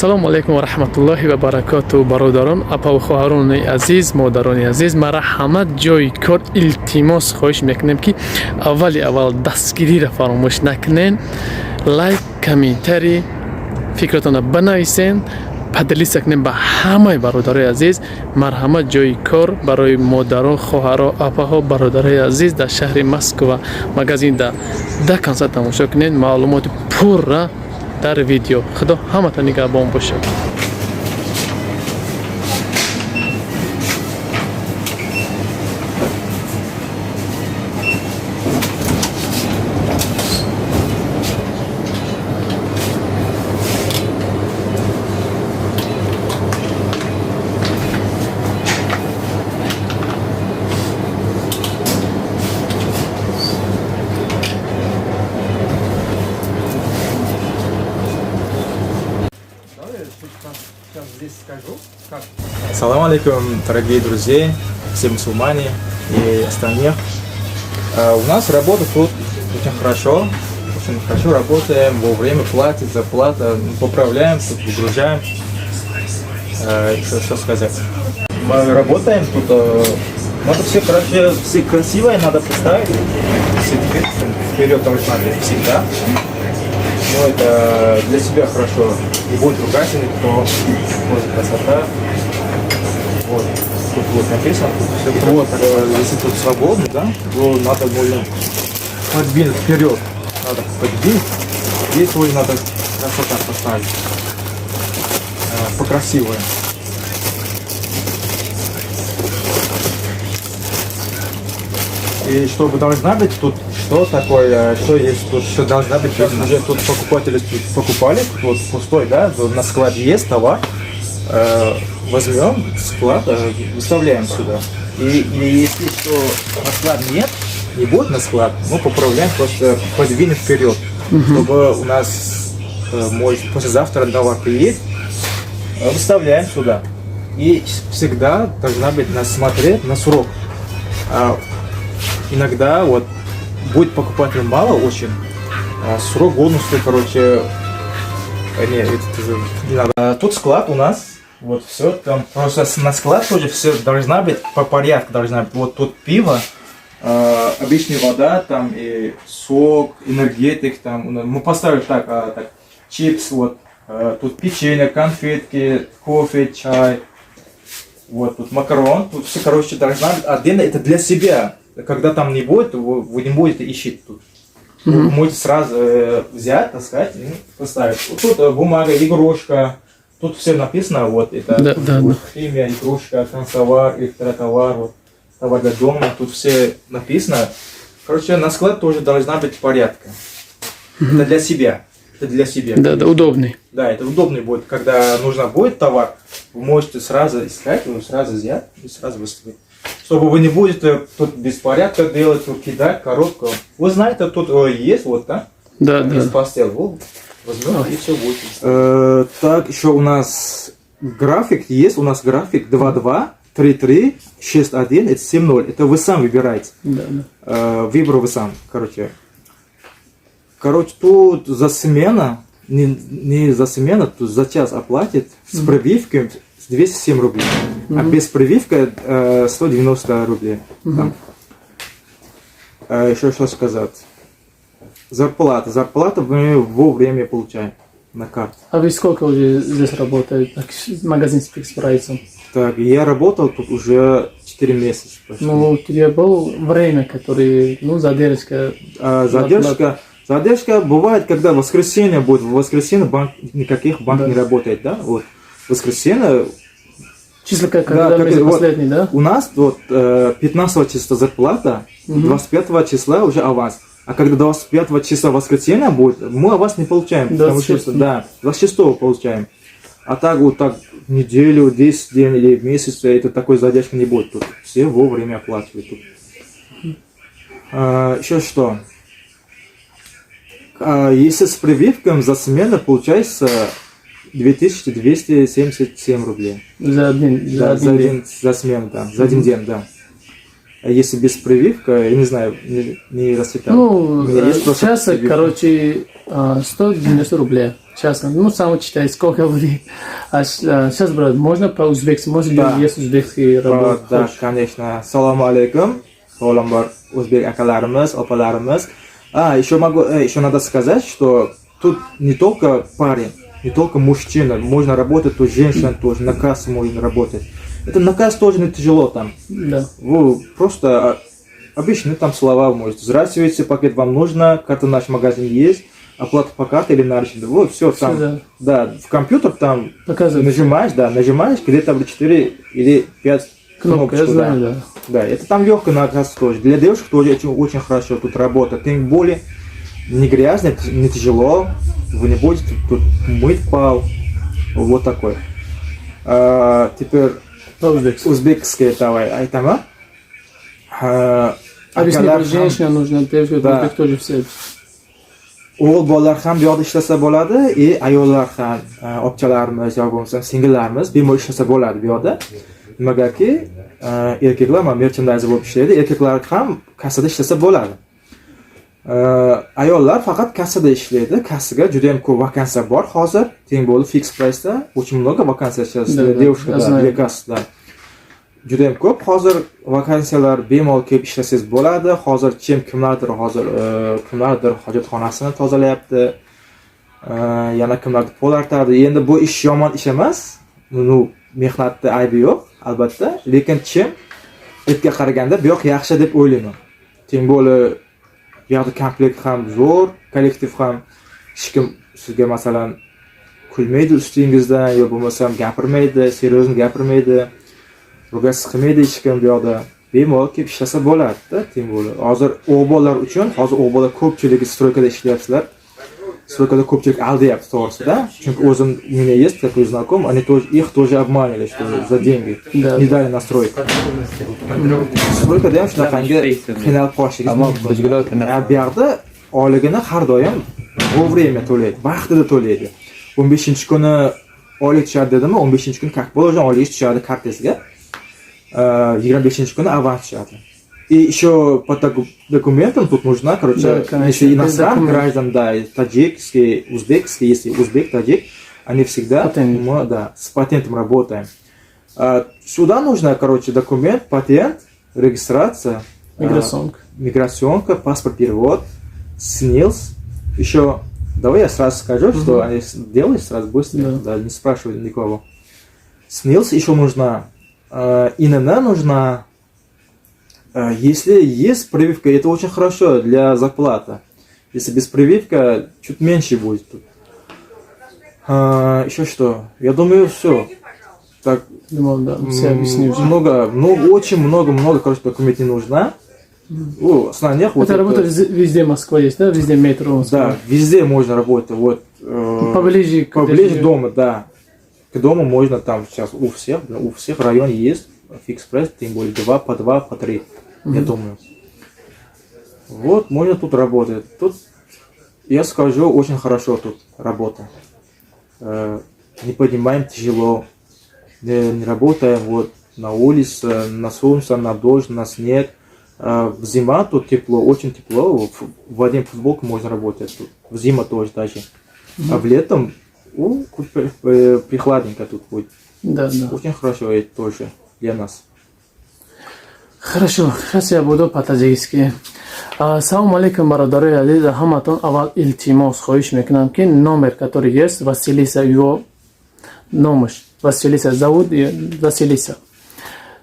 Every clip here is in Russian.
ассалому алейкум ва рахматуллохи ва баракату. Бародарон, апа ва хоҳарони азиз, модарони азиз, мара ҳама ҷои кор илтимос хоҳиш мекунем ки аввал дастгириро фаромӯш накунен. Лайк, комментарий, фикратона банависен. падалиса кунем ба ҳамаи бародарои азиз. Марҳамат, ҷои кор барои модарон, хоҳаро, апаҳо, бародарои азиз дар шаҳри Москва магазин да консерт тамошо кунед. маълумоти пурра дар видео. Худо ҳамата нигаҳбон бошад. Здесь скажу, как. Ассаламу алейкум, дорогие друзья, все мусульмане и остальные. У нас работа тут очень хорошо работаем, вовремя платит, зарплата, поправляем, выгружаем. Что сказать? Мы работаем тут, надо все красивое надо поставить, вперед должна быть всегда. Но это для себя хорошо. И будет ругательный, то будет красота. Вот. Тут вот написано, тут все. Вот, если тут свободно, да, то надо подвинуть вперед. Надо подвинуть. Здесь тоже надо красота поставить. Покрасивая. И чтобы должна быть тут, что такое, что есть тут, что должна быть, уже тут покупатели покупали, вот пустой, да, на складе есть товар, возьмем склад, выставляем сюда. И если что на склад нет, не будет на склад, мы поправляем, просто подвинем вперед, чтобы у нас послезавтра товар приедет, выставляем сюда. И всегда должна быть смотреть на срок. Иногда вот будет покупателей мало очень, срок годности, короче, не надо. Тут склад у нас, вот все там, просто на склад тоже все должна быть по порядку, должна быть. Вот тут пиво, обычная вода, там и сок, энергетик, там мы поставили так, чипс, вот, тут печенье, конфетки, кофе, чай, вот тут макарон, тут все, короче, должна быть отдельно, это для себя. Когда там не будет, вы не будете ищить тут. Вы можете сразу взять, таскать и поставить. Вот тут бумага, игрушка. Тут все написано, вот это химия, игрушка, канцтовар, электротовар, вот, товар для дома. Тут все написано. Короче, на склад тоже должна быть порядка. Это для себя. Это для себя. Да, удобный. Да, это удобный будет. Когда нужно будет товар, вы можете сразу искать, вы сразу взять и сразу выставить. Чтобы вы не будете тут беспорядка делать, тут кидать коробку. Вы знаете, тут есть вот, да? Да, есть постель. Вот, возьмем и все будет. Так, еще у нас график есть. У нас график 2.2, 3.3, 6.1, это 7.0. Это вы сам выбираете. Выбор вы сам, короче. Тут за смена, не за смена, тут за час оплатит с пробивкой 207 рублей. А без прививки 190 рублей. Еще что сказать. Зарплата мы вовремя получаем на карту. А вы сколько уже здесь работаете? Магазин справится? Так, я работал тут уже 4 месяца. Почти. Ну, у тебя было время, которое, задержка. Задержка бывает, когда воскресенье будет. В воскресенье никаких банк не работает, да? Вот. Воскресенье. Числа когда последний, да? У нас вот 15 числа зарплата, 25 числа уже аванс. А когда 25 числа воскресенье будет, мы аванс не получаем. 26. Да, 26 получаем. А так вот так неделю, 10 дней или месяц, это такой задержки не будет. Тут все вовремя оплачивают. Тут. Еще что? Если с прививкой за смену получается 2277 рублей. За один день. За смену, да. За один день, да. А если без прививки, я не знаю, не рассчитал. Сейчас, короче, 190 рублей. Сейчас, ну, сам читай, сколько будет. Сейчас, брат, можно по-узбекски? Может, Да. есть узбекский работа? Да, конечно. Салам алейкум. Салам бар узбек акаларimiz, opalarimiz. Еще надо сказать, что тут не только парень, не только мужчина, можно работать, то женщина тоже, на кассе можно работать. Это на кассе тоже не тяжело там. Да. Вы просто обычные там слова можете. Здравствуйте, пакет вам нужно, карта наш магазин есть, оплата по карте или наличные. Вот, все там. да. Да, в компьютер там Показывает. нажимаешь, где-то 4 или 5 Кнопка, я знаю, да. Да, это там легко на кассе тоже. Для девушек тоже очень хорошо тут работа. Тем более не грязно, не тяжело. Вы не будете тут мыть пол. Вот такой. Теперь По-узбекски. узбекский давай. Айтама. Объясни, женщина нужна, девушка, Да. узбек тоже все. O'g'il bolalar ham bu yoqda ishlasa bo'ladi, ayollar ham, opchalarimiz yoki bo'lmasa singillarimiz bemalol ishlasa bo'ladi bu yoqda. Nimagaki, erkaklar mana merchandise bo'lib ishlaydi, erkaklar ham kassada ishlasa bo'ladi. Ayollar faqat kassada ishlaydi. Kassaga juda ham ko'p vakansiya bor hozir. Teng bo'lib fix price'da очень много vakansiya сейчас для девушек, для kassada. Juda ham ko'p hozir vakansiyalar bemalol kelib ishlasangiz bo'ladi. Hozir kimlardir hojatxonasini tozalayapti. Yana kimlardir pol artadi. Endi bu ish yomon ish emas. Buni mehnatda aybi yo'q, albatta. Lekin etga qaraganda bu yoq yaxshi deb o'ylayman. Teng bo'lib bu yoqda komplekt ham zo'r, kollektiv ham hech kim sizga masalan kulmaydi ustingizdan yoki bo'lmasam gapirmaydi, seriozno gapirmaydi. Rugas qilmaydi hech kim bu yoqda. Bemalol kelib ishlasa bo'ladi-da, teng bo'lib. Hozir o'g'bonlar uchun, hozir o'g'bonlar ko'pchiligi stroykada ishlayapsizlar. Стройкада ko'pchilik aldayapti to'g'risida. Chunki o'zim у меня есть такой знакомый, они тоже их тоже обманывали, что за деньги не дали на стройку. Стройкада ham shunaqangi qiynalib qolishingiz mumkin. Bu yoqda oyligini har doim vовремя to'laydi, vaqtida to'laydi. 15-kuni oylik tushadi dedimi? 15-kuni как положено oylik tushadi kartasiga. 25-kuni avans tushadi. И еще по документам тут нужна, короче, да, если иностранных граждан, да, таджикский, узбекский, если узбек, таджик, они всегда мы, да, с патентом работаем. Сюда нужно, короче, документ, патент, регистрация, миграционка, паспорт, перевод, СНИЛС. Еще, давай я сразу скажу, что они делают сразу быстро, да, не спрашивай никого. СНИЛС еще нужна, ИНН нужна. Если есть прививка, это очень хорошо для зарплаты. Если без прививка, чуть меньше будет тут. Еще что? Я думаю, все. Так, да, все объяснили. Очень много, короче, документов не нужно. На них, вот это работает везде Москва есть, да? Везде метро Москва. Да, везде можно работать. Вот, поближе дома, да. К дому можно там сейчас у всех в районе есть фикс-прайс, тем более 2 по 2 по 3. Я думаю. Вот, можно тут работать. Тут, я скажу, очень хорошо тут работа. Не поднимаем тяжело. Не работаем вот на улице, на солнце, на дождь, на снег. В зима тут тепло, очень тепло. В один футболке можно работать тут. В зиму тоже даже. А в летом прохладненько тут будет. Да, да. Очень хорошо это тоже для нас. Хорошо, сейчас я буду по-таджикски. Салам алейкум, бародари азиз, ҳаматон аввал илтимос хоҳиш мекунам ки номер, который есть, Василиса, его номаш, Василиса, зовут Василиса.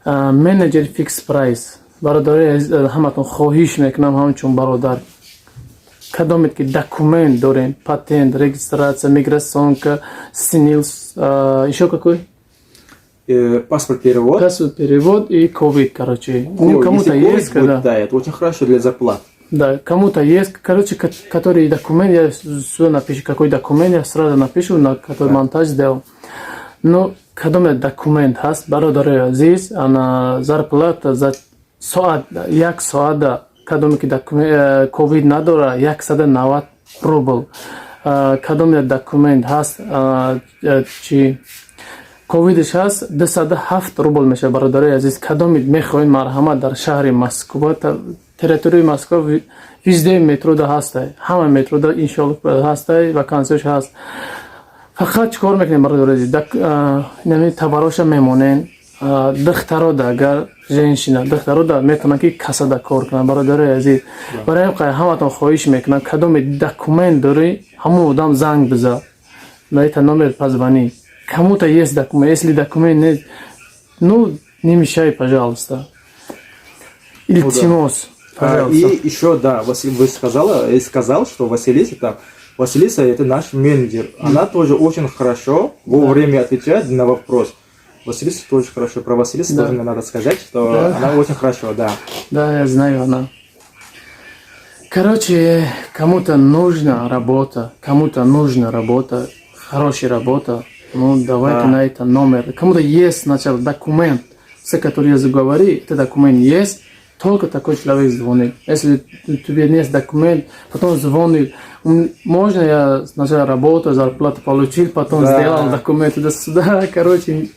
Менеджер фикс прайс. Бародари азиз, ҳаматон хоҳиш мекунам ҳамчун бародар. Кадомет ки документ дорем, патент, регистрация, миграционка, СНИЛС, еще какой? Паспорт перевод. Паспорт перевод и ковид, короче. Кому-то есть, когда... Да, это очень хорошо для зарплат. Да, кому-то есть, короче, который документ, я сюда напишу, какой документ, я сразу напишу, на который монтаж сделал. Но когда у меня документ есть, бародари азиз, она зарплата за соат, як соада, когда у меня ковид надора, як сада 90 рубл. Когда у меня документ есть, чи ковидش هست 207 روبل میشه برادرای عزیز. کدام میخواین مرحمت در شهر مسکو территории Москвы везде метро ҳастай. Ҳама метро иншаллоh ҳастай, вакансияш ҳаст. Фақат чикор мекунем бародари азиз? Нами табароша мемонен. Духтарода агар женщина духтарода метавонад ки касада кор кунад бародари азиз. Барои ҳаматон хоҳиш мекунам кадоме документ дори ҳамон одам занг биза. На это номер позвони. Кому-то есть документ, если документ нет, ну не мешай, пожалуйста. Или Тимос, пожалуйста. И еще, да, вы сказал, что Василиса это наш менеджер. Она тоже очень хорошо вовремя отвечает на вопрос. Василиса тоже хорошо. Про Василису тоже мне надо сказать, что она очень хорошо, да. Да, я знаю она. Короче, кому-то нужна работа, хорошая работа. Ну, давайте на это номер. Кому-то есть сначала документ, с которым я заговорил, этот документ есть, только такой человек звонит. Если у тебя нет документ, потом звонит, можно я сначала работу, зарплату получил, потом сделал документ туда-сюда. Короче,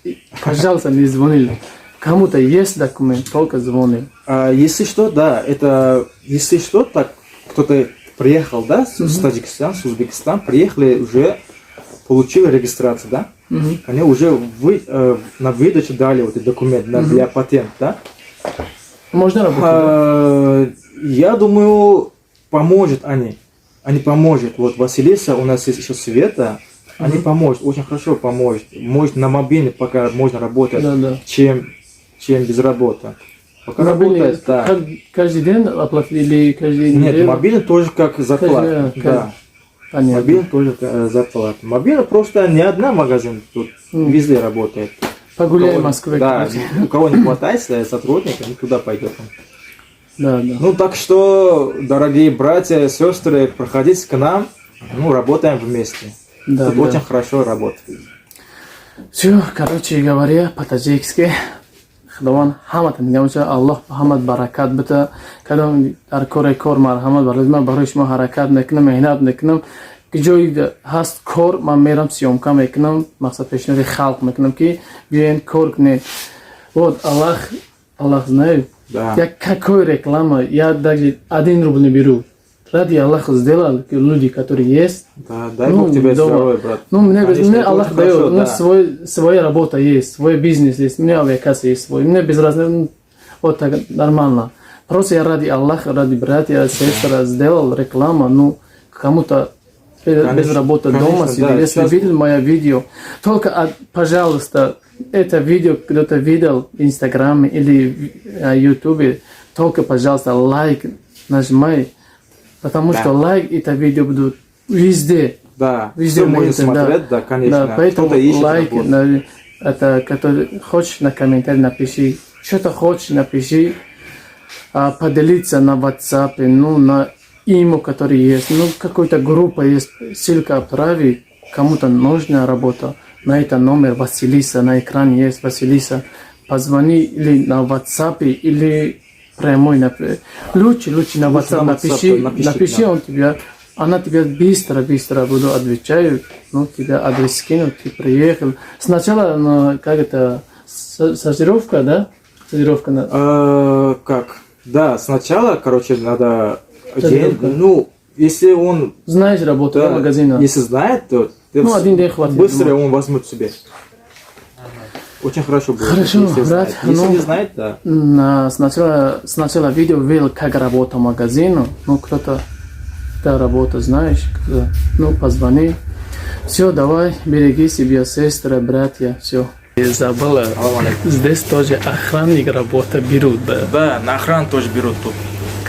пожалуйста, не звонил. Кому-то есть документ, только звонит. Если что, да, если что, так кто-то приехал, да, с Таджикистана, с Узбекистана, приехали уже, получили регистрацию, да? Они уже на выдачу дали вот этот документ для патента, да? Можно работать? Я думаю, поможет они. Они поможет. Вот Василиса, у нас есть еще Света, они поможет, очень хорошо поможет. Может на мобильный пока можно работать, чем без работы. Пока работает, да. Каждый день оплатили, каждый день? Нет, мобильный тоже как зарплата. Да. Понятно. Мобильный тоже зарплата. Мобильный просто не одна магазин тут, везде работает. Погуляй в Москве. Да, у кого не хватает сотрудников, туда пойдет. Да, да. Ну так что, дорогие братья, сестры, проходите к нам, ну работаем вместе. Да, тут очень хорошо работает. Все, короче говоря, по-таджикски. Худован ҳаматон мегӯям Аллоҳ ҳамат баракат бита. Кадом дар кори кор марҳамат барои ман барои шумо ҳаракат мекунам, меҳнат мекунам. Ки ҷои ҳаст кор ман мерам сиёмка мекунам, мақсад пешниҳоди халқ мекунам ки биёен кор кунед. Вот Аллах знает. Як какой реклама, я даже 1 рубль не беру. Ради Аллаха сделал, люди, которые есть. Да, дай Бог тебе здоровья, брат. Ну, мне Аллах дает, у меня своя работа есть, свой бизнес есть, у меня авиакасса есть свой, мне без разницы, вот так нормально. Просто я ради Аллаха, ради братья, сестра сделал рекламу, ну, кому-то без работы дома сидел. Если видел мое видео, только, пожалуйста, это видео кто-то видел в Инстаграме или в Ютубе, только, пожалуйста, лайк нажимай. Потому что лайк это видео будут везде. Да, везде все можно смотреть, да, конечно. Да, поэтому лайк, это, который хочешь на комментарий напиши, что-то хочешь напиши, поделиться на WhatsApp, ну, на imo, который есть, ну, какой-то группа есть, ссылка отправи, кому-то нужна работа, на это номер Василиса, на экране есть Василиса, позвони или на WhatsApp, или прямой, лучше на WhatsApp напиши, он тебя, она тебя быстро буду отвечать, ну, тебя адрес скинул, ты приехал. Сначала, как это, сортировка, да? Сортировка. Как? Да, сначала, короче, надо день, ну, если он... Знаешь работу магазина. Если знает, то ну, 1 день хватит. Быстро он возьмет себе. Очень хорошо будет. Хорошо, брат. Если не знает, да. Сначала видео видел, как работа магазина. Ну, кто-то работа, знаешь, ну, позвони. Все, давай, береги себя, сестры, братья, все. Забыла, здесь тоже охранник работа берут, да? Да, на охрану тоже берут тут.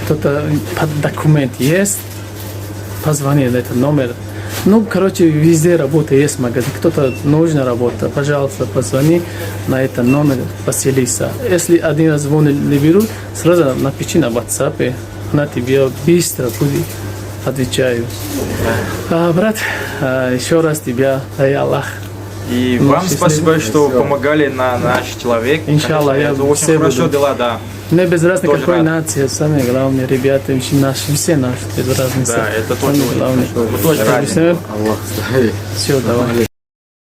Кто-то под документ есть, позвони на этот номер. Ну, короче, везде работа есть магазин. Кто-то нужна работа, пожалуйста, позвони на этот номер Василиса. Если один раз звонит не берут, сразу напиши на WhatsApp, она тебе быстро будет отвечаю. Брат, еще раз тебя, дай Аллах. И вам спасибо, что помогали на наш человек. Иншаллах, я очень хорошо дела, да. Мне без разницы какой нации, самое главное, ребята, наши, все наши, без разницы. Да, это тоже главное. Мы тоже рады. Все, давай.